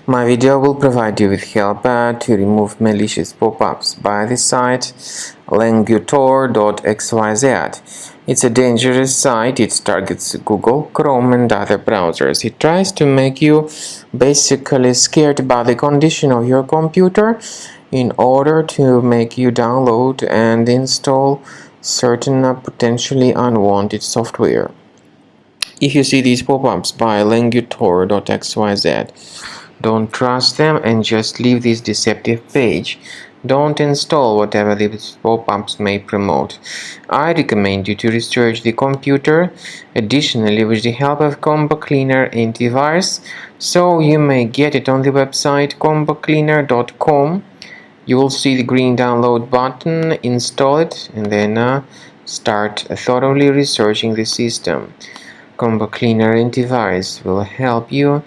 My video will provide you with help to remove malicious pop-ups by the site Langutor.xyz. It's a dangerous site. It targets Google, Chrome and other browsers. It tries to make you basically scared about the condition of your computer in order to make you download and install certain potentially unwanted software. If you see these pop-ups by Langutor.xyz, don't trust them and just leave this deceptive page. Don't install whatever these pop-ups may promote. I recommend you to research the computer, additionally with the help of Combo Cleaner antivirus, so you may get it on the website combocleaner.com. You will see the green download button, install it, and then start thoroughly researching the system. Combo Cleaner antivirus will help you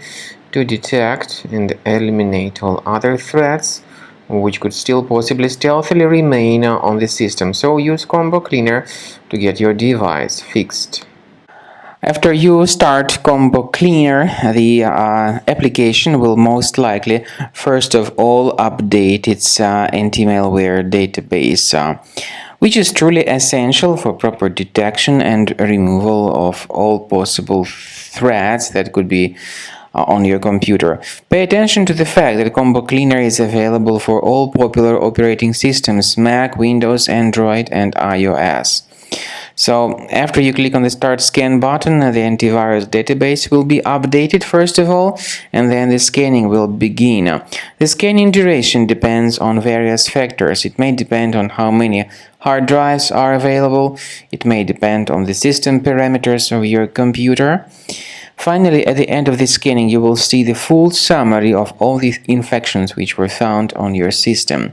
to detect and eliminate all other threats which could still possibly stealthily remain on the system. So use Combo Cleaner to get your device fixed. After you start Combo Cleaner, the application will most likely first of all update its anti-malware database, which is truly essential for proper detection and removal of all possible threats that could be on your computer. Pay attention to the fact that Combo Cleaner is available for all popular operating systems: Mac, Windows, Android, and iOS. So after you click on the Start Scan button, the antivirus database will be updated first of all, and then the scanning will begin. The scanning duration depends on various factors. It may depend on how many hard drives are available. It may depend on the system parameters of your computer. Finally, at the end of the scanning, you will see the full summary of all the infections which were found on your system.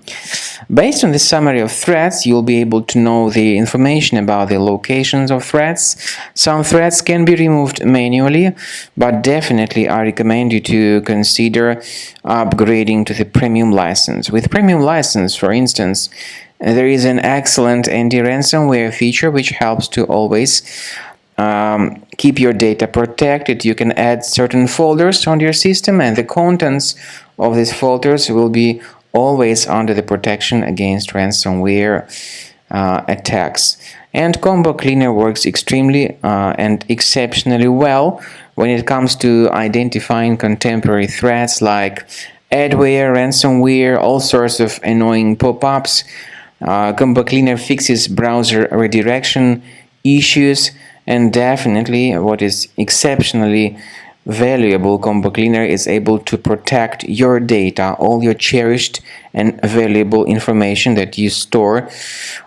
Based on the summary of threats, you'll be able to know the information about the locations of threats. Some threats can be removed manually, but definitely I recommend you to consider upgrading to the premium license. With premium license, for instance, there is an excellent anti-ransomware feature which helps to always keep your data protected. You can add certain folders on your system, and the contents of these folders will be always under the protection against ransomware attacks. And Combo Cleaner works extremely and exceptionally well when it comes to identifying contemporary threats like adware, ransomware, all sorts of annoying pop-ups. Combo Cleaner fixes browser redirection issues. And definitely, what is exceptionally valuable, Combo Cleaner is able to protect your data, all your cherished and valuable information that you store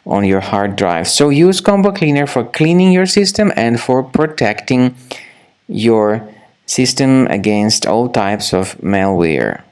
on your hard drive. So use Combo Cleaner for cleaning your system and for protecting your system against all types of malware.